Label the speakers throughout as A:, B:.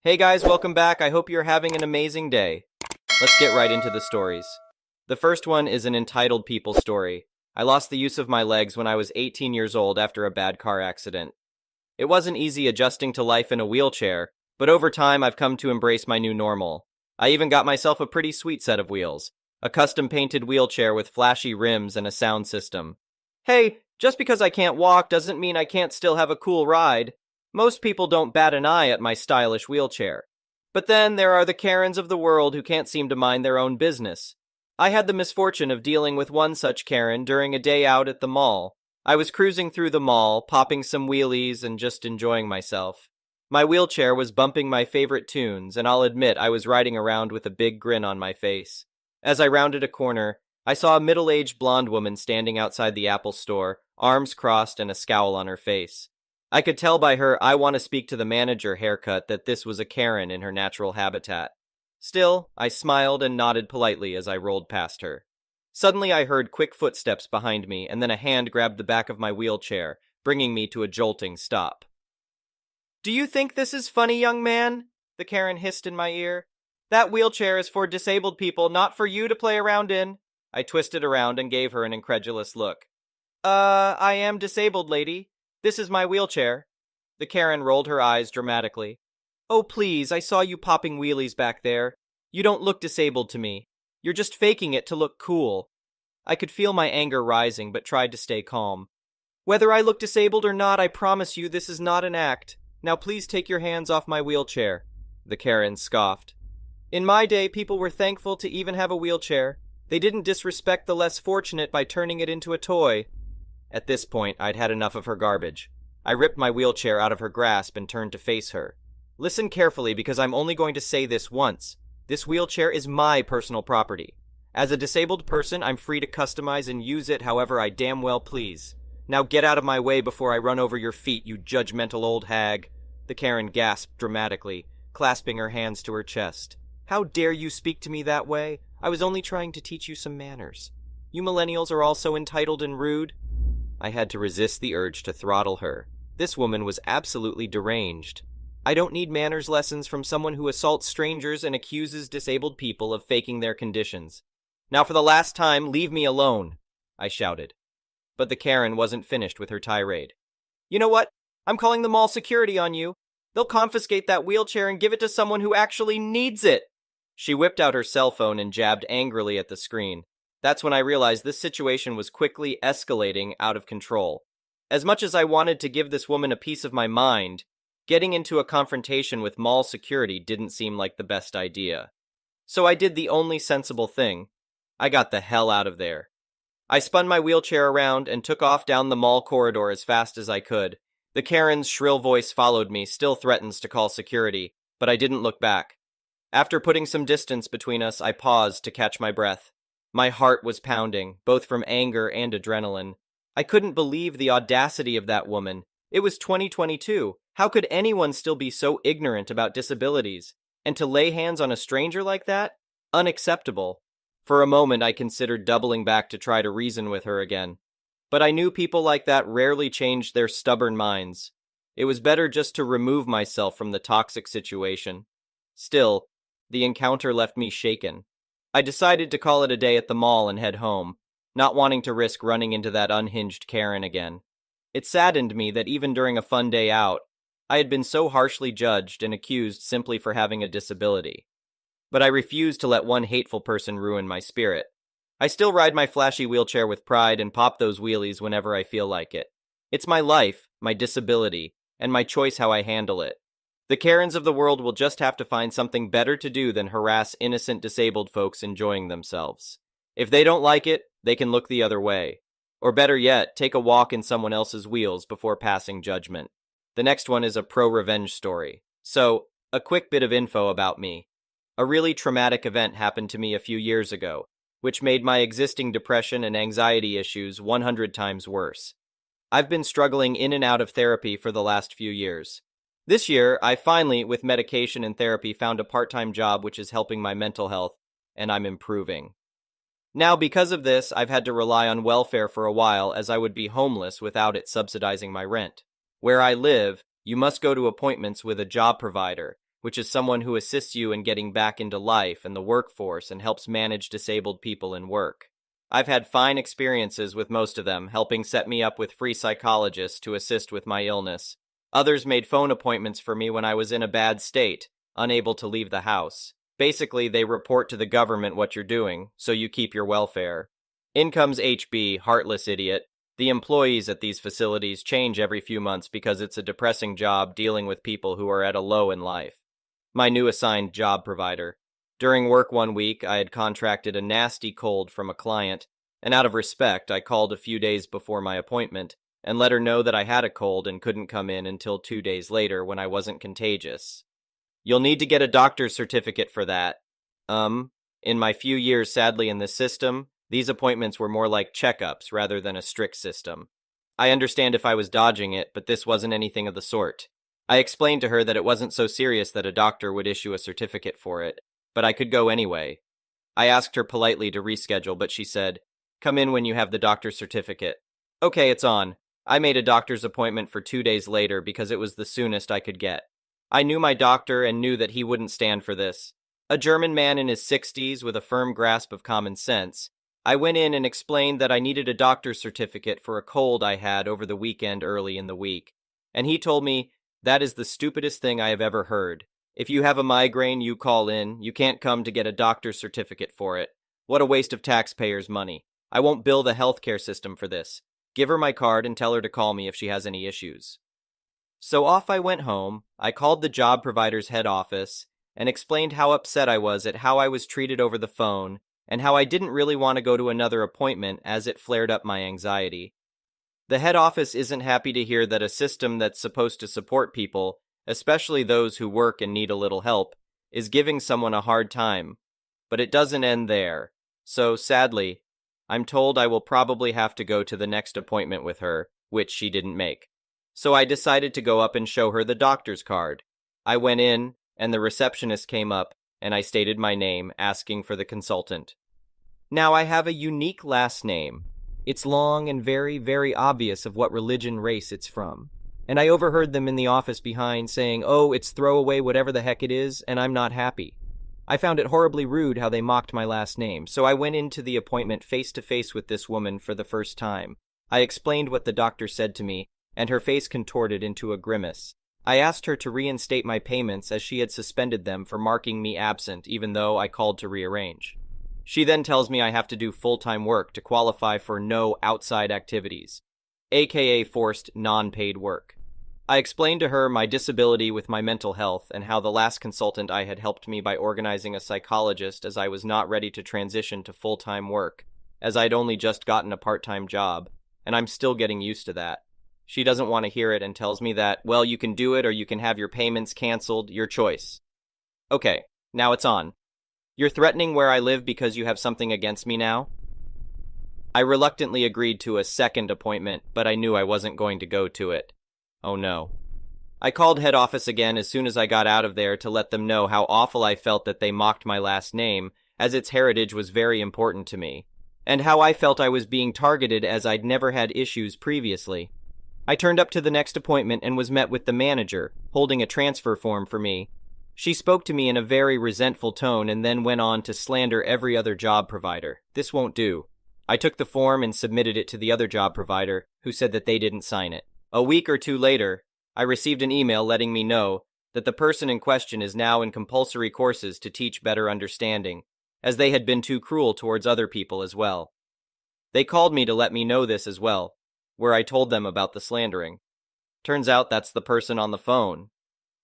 A: Hey guys, welcome back. I hope you're having an amazing day. Let's get right into the stories. The first one is an entitled people story. I lost the use of my legs when I was 18 years old after a bad car accident. It wasn't easy adjusting to life in a wheelchair, but over time I've come to embrace my new normal. I even got myself a pretty sweet set of wheels, a custom painted wheelchair with flashy rims and a sound system. Hey, just because I can't walk doesn't mean I can't still have a cool ride. Most people don't bat an eye at my stylish wheelchair. But then there are the Karens of the world who can't seem to mind their own business. I had the misfortune of dealing with one such Karen during a day out at the mall. I was cruising through the mall, popping some wheelies and just enjoying myself. My wheelchair was bumping my favorite tunes, and I'll admit I was riding around with a big grin on my face. As I rounded a corner, I saw a middle-aged blonde woman standing outside the Apple store, arms crossed and a scowl on her face. I could tell by her "I want to speak to the manager" haircut that this was a Karen in her natural habitat. Still, I smiled and nodded politely as I rolled past her. Suddenly I heard quick footsteps behind me, and then a hand grabbed the back of my wheelchair, bringing me to a jolting stop. "Do you think this is funny, young man?" the Karen hissed in my ear. "That wheelchair is for disabled people, not for you to play around in." I twisted around and gave her an incredulous look. I am disabled, lady. This is my wheelchair." The Karen rolled her eyes dramatically. "Oh, please, I saw you popping wheelies back there. You don't look disabled to me. You're just faking it to look cool." I could feel my anger rising, but tried to stay calm. "Whether I look disabled or not, I promise you this is not an act. Now please take your hands off my wheelchair." The Karen scoffed. "In my day, people were thankful to even have a wheelchair. They didn't disrespect the less fortunate by turning it into a toy." At this point, I'd had enough of her garbage. I ripped my wheelchair out of her grasp and turned to face her. "Listen carefully, because I'm only going to say this once. This wheelchair is my personal property. As a disabled person, I'm free to customize and use it however I damn well please. Now get out of my way before I run over your feet, you judgmental old hag." The Karen gasped dramatically, clasping her hands to her chest. "How dare you speak to me that way? I was only trying to teach you some manners. You millennials are all so entitled and rude." I had to resist the urge to throttle her. This woman was absolutely deranged. I don't need manners lessons from someone who assaults strangers and accuses disabled people of faking their conditions. "Now for the last time, leave me alone," I shouted. But the Karen wasn't finished with her tirade. "You know what? I'm calling the mall security on you. They'll confiscate that wheelchair and give it to someone who actually needs it." She whipped out her cell phone and jabbed angrily at the screen. That's when I realized this situation was quickly escalating out of control. As much as I wanted to give this woman a piece of my mind, getting into a confrontation with mall security didn't seem like the best idea. So I did the only sensible thing. I got the hell out of there. I spun my wheelchair around and took off down the mall corridor as fast as I could. The Karen's shrill voice followed me, still threatens to call security, but I didn't look back. After putting some distance between us, I paused to catch my breath. My heart was pounding, both from anger and adrenaline. I couldn't believe the audacity of that woman. It was 2022. How could anyone still be so ignorant about disabilities? And to lay hands on a stranger like that? Unacceptable. For a moment, I considered doubling back to try to reason with her again. But I knew people like that rarely changed their stubborn minds. It was better just to remove myself from the toxic situation. Still, the encounter left me shaken. I decided to call it a day at the mall and head home, not wanting to risk running into that unhinged Karen again. It saddened me that even during a fun day out, I had been so harshly judged and accused simply for having a disability. But I refused to let one hateful person ruin my spirit. I still ride my flashy wheelchair with pride and pop those wheelies whenever I feel like it. It's my life, my disability, and my choice how I handle it. The Karens of the world will just have to find something better to do than harass innocent disabled folks enjoying themselves. If they don't like it, they can look the other way. Or better yet, take a walk in someone else's wheels before passing judgment. The next one is a pro-revenge story. So, a quick bit of info about me. A really traumatic event happened to me a few years ago, which made my existing depression and anxiety issues 100 times worse. I've been struggling in and out of therapy for the last few years. This year, I finally, with medication and therapy, found a part-time job which is helping my mental health, and I'm improving. Now, because of this, I've had to rely on welfare for a while, as I would be homeless without it subsidizing my rent. Where I live, you must go to appointments with a job provider, which is someone who assists you in getting back into life and the workforce and helps manage disabled people in work. I've had fine experiences with most of them, helping set me up with free psychologists to assist with my illness. Others made phone appointments for me when I was in a bad state, unable to leave the house. Basically, they report to the government what you're doing, so you keep your welfare. In comes HB, heartless idiot. The employees at these facilities change every few months because it's a depressing job dealing with people who are at a low in life. My new assigned job provider. During work one week, I had contracted a nasty cold from a client, and out of respect, I called a few days before my appointment and let her know that I had a cold and couldn't come in until 2 days later when I wasn't contagious. You'll need to get a doctor's certificate for that. In my few years sadly in this system, these appointments were more like checkups rather than a strict system. I understand if I was dodging it, but this wasn't anything of the sort. I explained to her that it wasn't so serious that a doctor would issue a certificate for it, but I could go anyway. I asked her politely to reschedule, but she said, "Come in when you have the doctor's certificate." Okay, it's on. I made a doctor's appointment for 2 days later because it was the soonest I could get. I knew my doctor and knew that he wouldn't stand for this. A German man in his 60s with a firm grasp of common sense. I went in and explained that I needed a doctor's certificate for a cold I had over the weekend early in the week. And he told me, "That is the stupidest thing I have ever heard. If you have a migraine, you call in. You can't come to get a doctor's certificate for it. What a waste of taxpayers' money. I won't bill the healthcare system for this. Give her my card and tell her to call me if she has any issues." So off I went home. I called the job provider's head office and explained how upset I was at how I was treated over the phone and how I didn't really want to go to another appointment as it flared up my anxiety. The head office isn't happy to hear that a system that's supposed to support people, especially those who work and need a little help, is giving someone a hard time. But it doesn't end there. So, sadly, I'm told I will probably have to go to the next appointment with her, which she didn't make. So I decided to go up and show her the doctor's card. I went in, and the receptionist came up, and I stated my name, asking for the consultant. Now I have a unique last name. It's long and very, very obvious of what religion race it's from. And I overheard them in the office behind saying, "Oh, it's throw away whatever the heck it is, and I'm not happy." I found it horribly rude how they mocked my last name, so I went into the appointment face to face with this woman for the first time. I explained what the doctor said to me, and her face contorted into a grimace. I asked her to reinstate my payments as she had suspended them for marking me absent even though I called to rearrange. She then tells me I have to do full-time work to qualify for no outside activities, aka forced non-paid work. I explained to her my disability with my mental health and how the last consultant I had helped me by organizing a psychologist as I was not ready to transition to full-time work, as I'd only just gotten a part-time job, and I'm still getting used to that. She doesn't want to hear it and tells me that, well, you can do it or you can have your payments canceled, your choice. Okay, now it's on. You're threatening where I live because you have something against me now? I reluctantly agreed to a second appointment, but I knew I wasn't going to go to it. Oh no. I called head office again as soon as I got out of there to let them know how awful I felt that they mocked my last name, as its heritage was very important to me, and how I felt I was being targeted as I'd never had issues previously. I turned up to the next appointment and was met with the manager, holding a transfer form for me. She spoke to me in a very resentful tone and then went on to slander every other job provider. This won't do. I took the form and submitted it to the other job provider, who said that they didn't sign it. A week or two later, I received an email letting me know that the person in question is now in compulsory courses to teach better understanding, as they had been too cruel towards other people as well. They called me to let me know this as well, where I told them about the slandering. Turns out that's the person on the phone.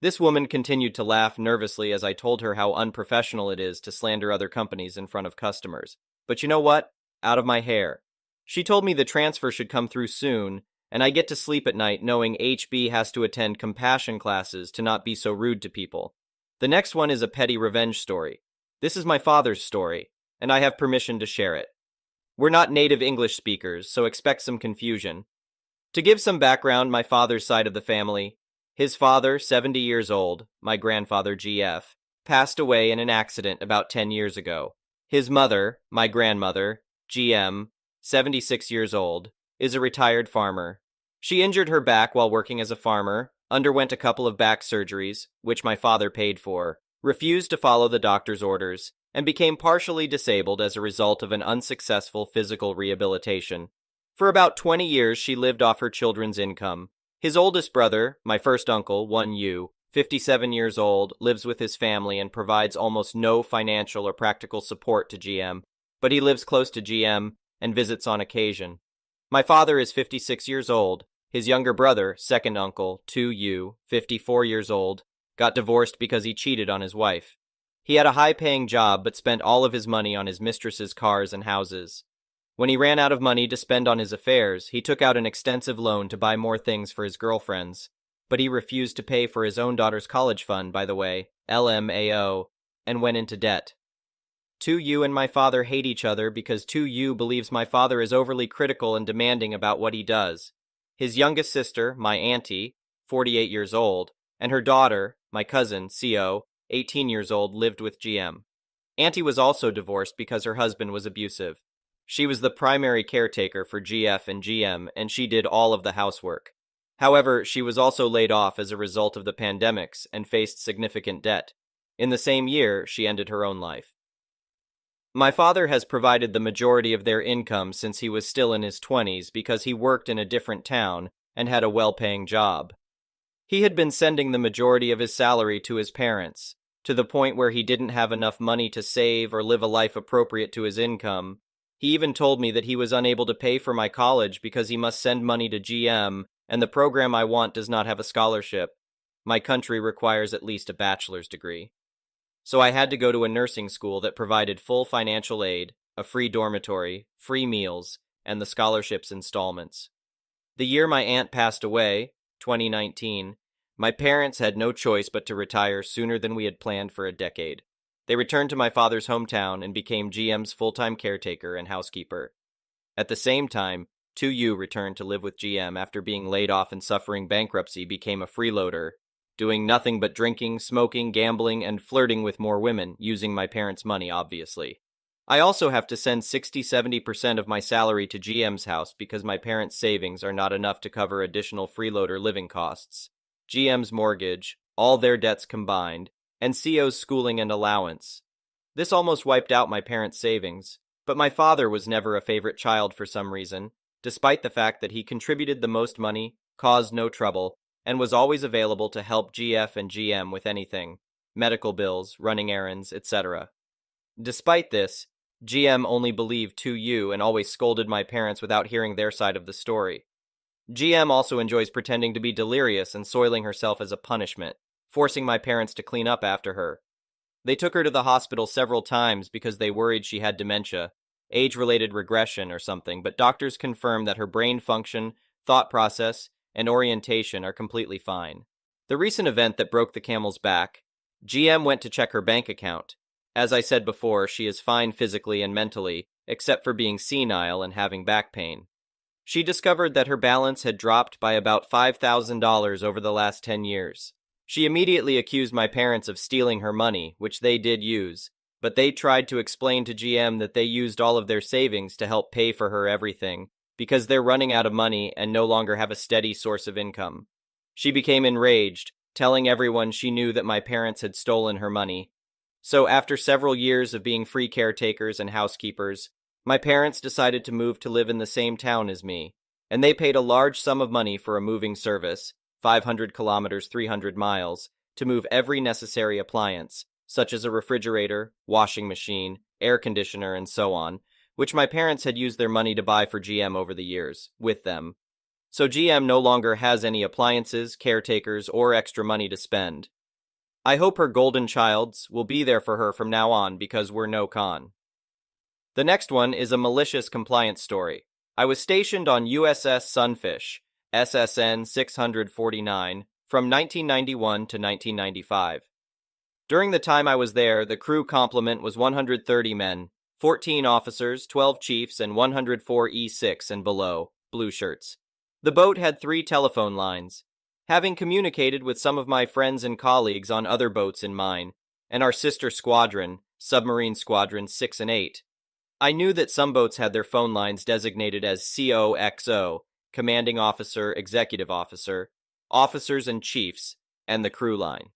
A: This woman continued to laugh nervously as I told her how unprofessional it is to slander other companies in front of customers. But you know what? Out of my hair. She told me the transfer should come through soon, and I get to sleep at night knowing HB has to attend compassion classes to not be so rude to people. The next one is a petty revenge story. This is my father's story, and I have permission to share it. We're not native English speakers, so expect some confusion. To give some background, my father's side of the family, his father, 70 years old, my grandfather GF, passed away in an accident about 10 years ago. His mother, my grandmother, GM, 76 years old, is a retired farmer. She injured her back while working as a farmer, underwent a couple of back surgeries, which my father paid for, refused to follow the doctor's orders, and became partially disabled as a result of an unsuccessful physical rehabilitation. For about 20 years, she lived off her children's income. His oldest brother, my first uncle, 1U, 57 years old, lives with his family and provides almost no financial or practical support to GM, but he lives close to GM and visits on occasion. My father is 56 years old. His younger brother, second uncle, 2U, 54 years old, got divorced because he cheated on his wife. He had a high-paying job but spent all of his money on his mistress's cars and houses. When he ran out of money to spend on his affairs, he took out an extensive loan to buy more things for his girlfriends, but he refused to pay for his own daughter's college fund, by the way, LMAO, and went into debt. 2U and my father hate each other because 2U believes my father is overly critical and demanding about what he does. His youngest sister, my auntie, 48 years old, and her daughter, my cousin, CO, 18 years old, lived with GM. Auntie was also divorced because her husband was abusive. She was the primary caretaker for GF and GM, and she did all of the housework. However, she was also laid off as a result of the pandemics and faced significant debt. In the same year, she ended her own life. My father has provided the majority of their income since he was still in his 20s because he worked in a different town and had a well-paying job. He had been sending the majority of his salary to his parents, to the point where he didn't have enough money to save or live a life appropriate to his income. He even told me that he was unable to pay for my college because he must send money to GM, and the program I want does not have a scholarship. My country requires at least a bachelor's degree. So I had to go to a nursing school that provided full financial aid, a free dormitory, free meals, and the scholarship's installments. The year my aunt passed away, 2019, my parents had no choice but to retire sooner than we had planned for a decade. They returned to my father's hometown and became GM's full-time caretaker and housekeeper. At the same time, 2U returned to live with GM after being laid off and suffering bankruptcy, became a freeloader, doing nothing but drinking, smoking, gambling, and flirting with more women, using my parents' money, obviously. I also have to send 60-70% of my salary to GM's house because my parents' savings are not enough to cover additional freeloader living costs, GM's mortgage, all their debts combined, and CO's schooling and allowance. This almost wiped out my parents' savings, but my father was never a favorite child for some reason, despite the fact that he contributed the most money, caused no trouble, and was always available to help GF and GM with anything, medical bills, running errands, etc. Despite this, GM only believed 2U and always scolded my parents without hearing their side of the story. GM also enjoys pretending to be delirious and soiling herself as a punishment, forcing my parents to clean up after her. They took her to the hospital several times because they worried she had dementia, age-related regression or something, but doctors confirmed that her brain function, thought process, and orientation are completely fine. The recent event that broke the camel's back, GM went to check her bank account. As I said before, she is fine physically and mentally, except for being senile and having back pain. She discovered that her balance had dropped by about $5,000 over the last 10 years. She immediately accused my parents of stealing her money, which they did use, but they tried to explain to GM that they used all of their savings to help pay for her everything, because they're running out of money and no longer have a steady source of income. She became enraged, telling everyone she knew that my parents had stolen her money. So after several years of being free caretakers and housekeepers, my parents decided to move to live in the same town as me, and they paid a large sum of money for a moving service, 500 kilometers, 300 miles, to move every necessary appliance, such as a refrigerator, washing machine, air conditioner, and so on, which my parents had used their money to buy for GM over the years, with them. So GM no longer has any appliances, caretakers, or extra money to spend. I hope her golden childs will be there for her from now on because we're no con. The next one is a malicious compliance story. I was stationed on USS Sunfish, SSN 649, from 1991 to 1995. During the time I was there, the crew complement was 130 men, 14 officers, 12 chiefs, and 104 E6 and below, blue shirts. The boat had 3 telephone lines. Having communicated with some of my friends and colleagues on other boats in mine, and our sister squadron, Submarine Squadron 6 and 8, I knew that some boats had their phone lines designated as COXO, Commanding Officer, Executive Officer, officers and chiefs, and the crew line.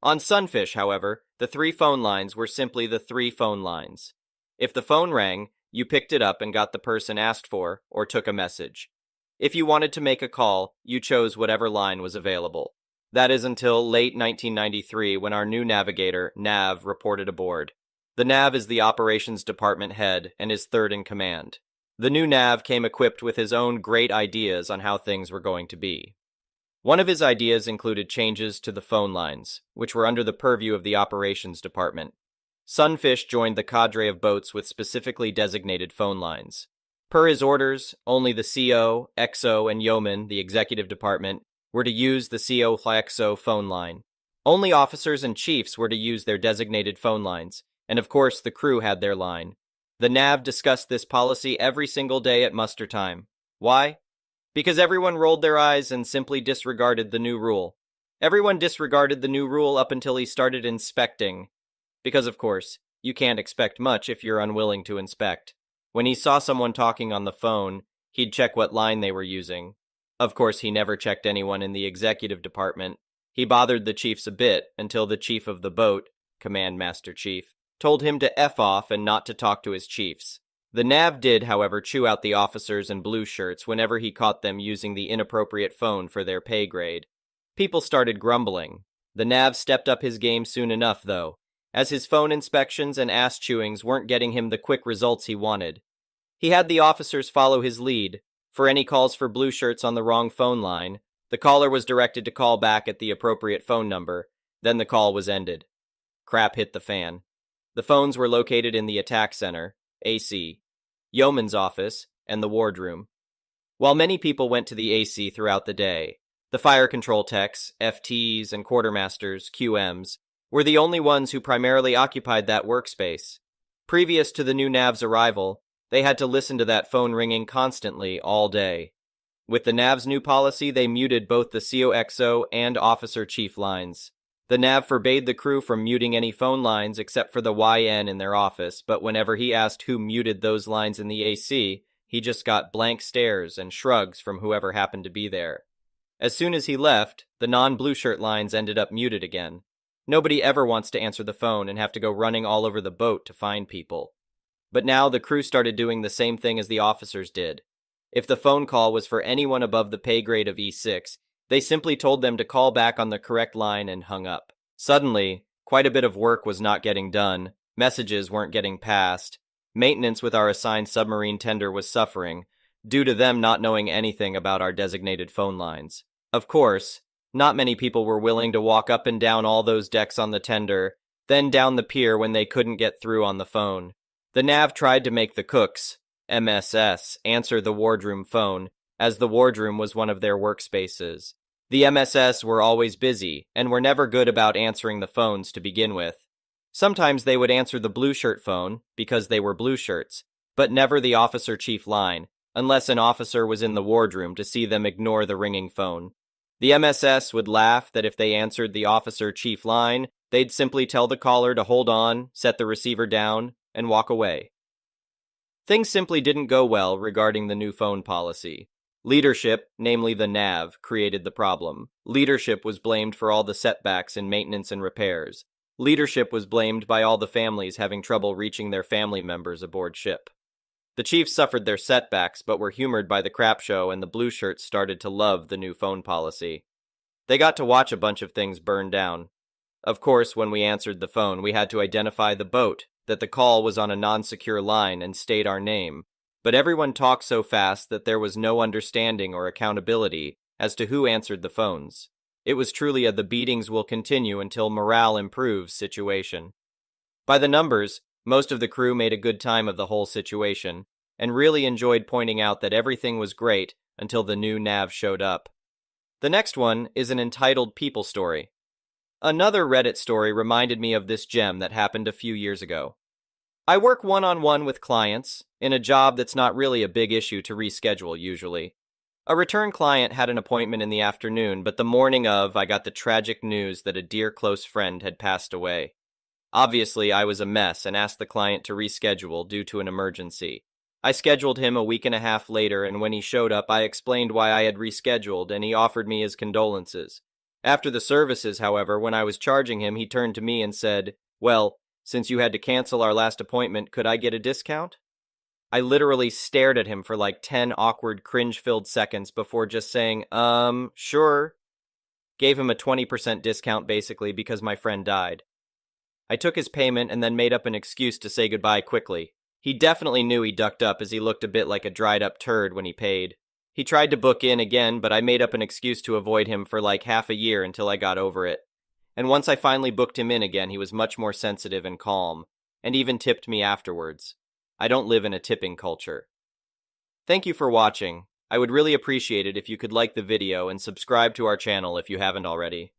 A: On Sunfish, however, the 3 phone lines were simply the 3 phone lines. If the phone rang, you picked it up and got the person asked for or took a message. If you wanted to make a call, you chose whatever line was available. That is until late 1993 when our new navigator, Nav, reported aboard. The Nav is the operations department head and is third in command. The new Nav came equipped with his own great ideas on how things were going to be. One of his ideas included changes to the phone lines, which were under the purview of the operations department. Sunfish joined the cadre of boats with specifically designated phone lines. Per his orders, only the CO, XO, and yeoman, the executive department, were to use the CO/XO phone line. Only officers and chiefs were to use their designated phone lines, and of course the crew had their line. The NAV discussed this policy every single day at muster time. Why? Because everyone rolled their eyes and simply disregarded the new rule. Everyone disregarded the new rule up until he started inspecting. Because, of course, you can't expect much if you're unwilling to inspect. When he saw someone talking on the phone, he'd check what line they were using. Of course, he never checked anyone in the executive department. He bothered the chiefs a bit until the chief of the boat, Command Master Chief, told him to F off and not to talk to his chiefs. The NAV did, however, chew out the officers and blue shirts whenever he caught them using the inappropriate phone for their pay grade. People started grumbling. The NAV stepped up his game soon enough, though, as his phone inspections and ass chewings weren't getting him the quick results he wanted. He had the officers follow his lead. For any calls for blue shirts on the wrong phone line, the caller was directed to call back at the appropriate phone number, then the call was ended. Crap hit the fan. The phones were located in the attack center, AC, yeoman's office, and the wardroom. While many people went to the AC throughout the day, the fire control techs, FTs, and quartermasters, QMs, were the only ones who primarily occupied that workspace. Previous to the new NAV's arrival, they had to listen to that phone ringing constantly all day. With the NAV's new policy, they muted both the COXO and Officer Chief lines. The NAV forbade the crew from muting any phone lines except for the YN in their office, but whenever he asked who muted those lines in the AC, he just got blank stares and shrugs from whoever happened to be there. As soon as he left, the non-blue shirt lines ended up muted again. Nobody ever wants to answer the phone and have to go running all over the boat to find people. But now the crew started doing the same thing as the officers did. If the phone call was for anyone above the pay grade of E6, they simply told them to call back on the correct line and hung up. Suddenly, quite a bit of work was not getting done, messages weren't getting passed, maintenance with our assigned submarine tender was suffering, due to them not knowing anything about our designated phone lines. Of course, not many people were willing to walk up and down all those decks on the tender, then down the pier when they couldn't get through on the phone. The NAV tried to make the cooks, MSS, answer the wardroom phone, as the wardroom was one of their workspaces. The MSS were always busy, and were never good about answering the phones to begin with. Sometimes they would answer the blue shirt phone, because they were blue shirts, but never the officer chief line, unless an officer was in the wardroom to see them ignore the ringing phone. The MSS would laugh that if they answered the officer chief line, they'd simply tell the caller to hold on, set the receiver down, and walk away. Things simply didn't go well regarding the new phone policy. Leadership, namely the NAV, created the problem. Leadership was blamed for all the setbacks in maintenance and repairs. Leadership was blamed by all the families having trouble reaching their family members aboard ship. The chiefs suffered their setbacks but were humored by the crap show, and the blue shirts started to love the new phone policy. They got to watch a bunch of things burn down. Of course, when we answered the phone, we had to identify the boat, that the call was on a non-secure line, and state our name. But everyone talked so fast that there was no understanding or accountability as to who answered the phones. It was truly a "the beatings will continue until morale improves" situation. By the numbers, most of the crew made a good time of the whole situation, and really enjoyed pointing out that everything was great until the new NAV showed up. The next one is an entitled people story. Another Reddit story reminded me of this gem that happened a few years ago. I work one-on-one with clients, in a job that's not really a big issue to reschedule usually. A return client had an appointment in the afternoon, but the morning of, I got the tragic news that a dear close friend had passed away. Obviously, I was a mess and asked the client to reschedule due to an emergency. I scheduled him a week and a half later, and when he showed up, I explained why I had rescheduled, and he offered me his condolences. After the services, however, when I was charging him, he turned to me and said, "Well, since you had to cancel our last appointment, could I get a discount?" I literally stared at him for like 10 awkward, cringe-filled seconds before just saying, sure. Gave him a 20% discount basically because my friend died. I took his payment and then made up an excuse to say goodbye quickly. He definitely knew he ducked up as he looked a bit like a dried-up turd when he paid. He tried to book in again, but I made up an excuse to avoid him for like half a year until I got over it. And once I finally booked him in again, he was much more sensitive and calm, and even tipped me afterwards. I don't live in a tipping culture. Thank you for watching. I would really appreciate it if you could like the video and subscribe to our channel if you haven't already.